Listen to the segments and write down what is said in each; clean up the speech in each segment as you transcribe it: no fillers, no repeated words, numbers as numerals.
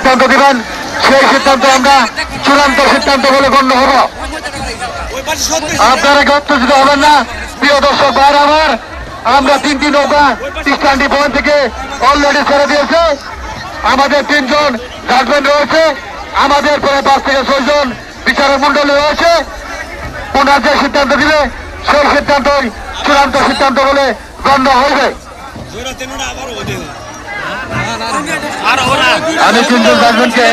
সিদ্ধান্ত দিবেন, সেই সিদ্ধান্ত আমরা চূড়ান্ত সিদ্ধান্ত বলে গণ্য হব। আপনারা কি উত্তেজিত হবেন না? প্রিয় দর্শক ভাইরা আমার, আমরা 3টি নৌকা স্ট্যান্ডি পয়েন্ট থেকে অলরেডি ছেড়ে দিয়েছে। আমাদের 3 জন জাজমেন্ট রয়েছে, আমাদের প্রায় 5 থেকে 6 জন বিচারক মন্ডলী রয়েছে। ওনার যে সিদ্ধান্ত দিবে সেই সিদ্ধান্তই চূড়ান্ত সিদ্ধান্ত বলে গণ্য হইবে। আমি 3 জন জাজমেন্টকে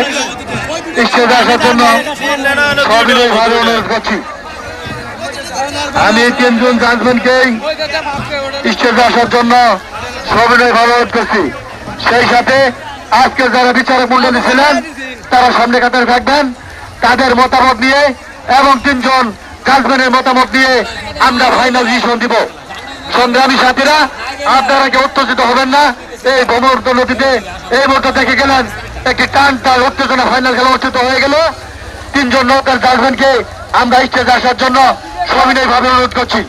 স্টেজে আসার জন্য সবিনয়ভাবে অনুরোধ করছি। আমি 3 জন জাজমেন্টকেই স্টেজে আসার জন্য সবিনয়ভাবে অনুরোধ করছি। সেই সাথে আজকে যারা বিচারক মন্ডলী ছিলেন তারা সামনে কাতারে থাকবেন, তাদের মতামত নিয়ে এবং 3 জন জাজমেন্টের মতামত নিয়ে আমরা ফাইনাল ডিসিশন দিব। সংগ্রামী সাথীরা, আপনারা কি উত্তেজিত হবেন না? এই ভ্রমণ নদীতে এই মুহূর্তে দেখে গেলেন একটি টান টান উত্তেজনা ফাইনাল খেলা অনুষ্ঠিত হয়ে গেল। 3 জন নৌকার জাজমেন্টকে আমরা স্টেজে আসার জন্য সবিনয়ভাবে অনুরোধ করছি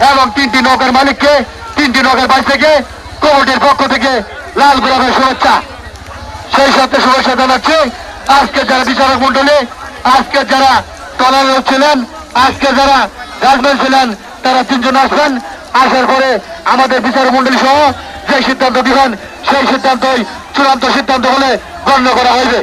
এবং 3টি নৌকার মালিককে 3টি নৌকার বাড়ি থেকে কমিটির পক্ষ থেকে লাল গোলাপের শুভেচ্ছা। সেই সাথে শুভেচ্ছা জানাচ্ছি আজকে যারা বিচারক মন্ডলী, আজকে যারা টলার ছিলেন, আজকে যারা জাজমেন্ট ছিলেন, তারা 3 জন আসবেন। আসার পরে আমাদের বিচারক মন্ডলী সহ যে সিদ্ধান্ত দিবেন সেই সিদ্ধান্তই চূড়ান্ত সিদ্ধান্ত বলে গণ্য করা হইবে।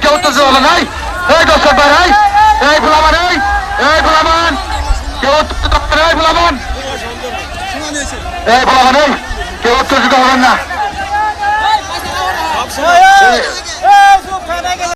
কেউ তো হবে নাই, এই দর্শক ভাই, এই গোলামান, এই গোলামান, কেউ গোলামান, এই গোলামান, কেউ উত্তেজিত হবেন না।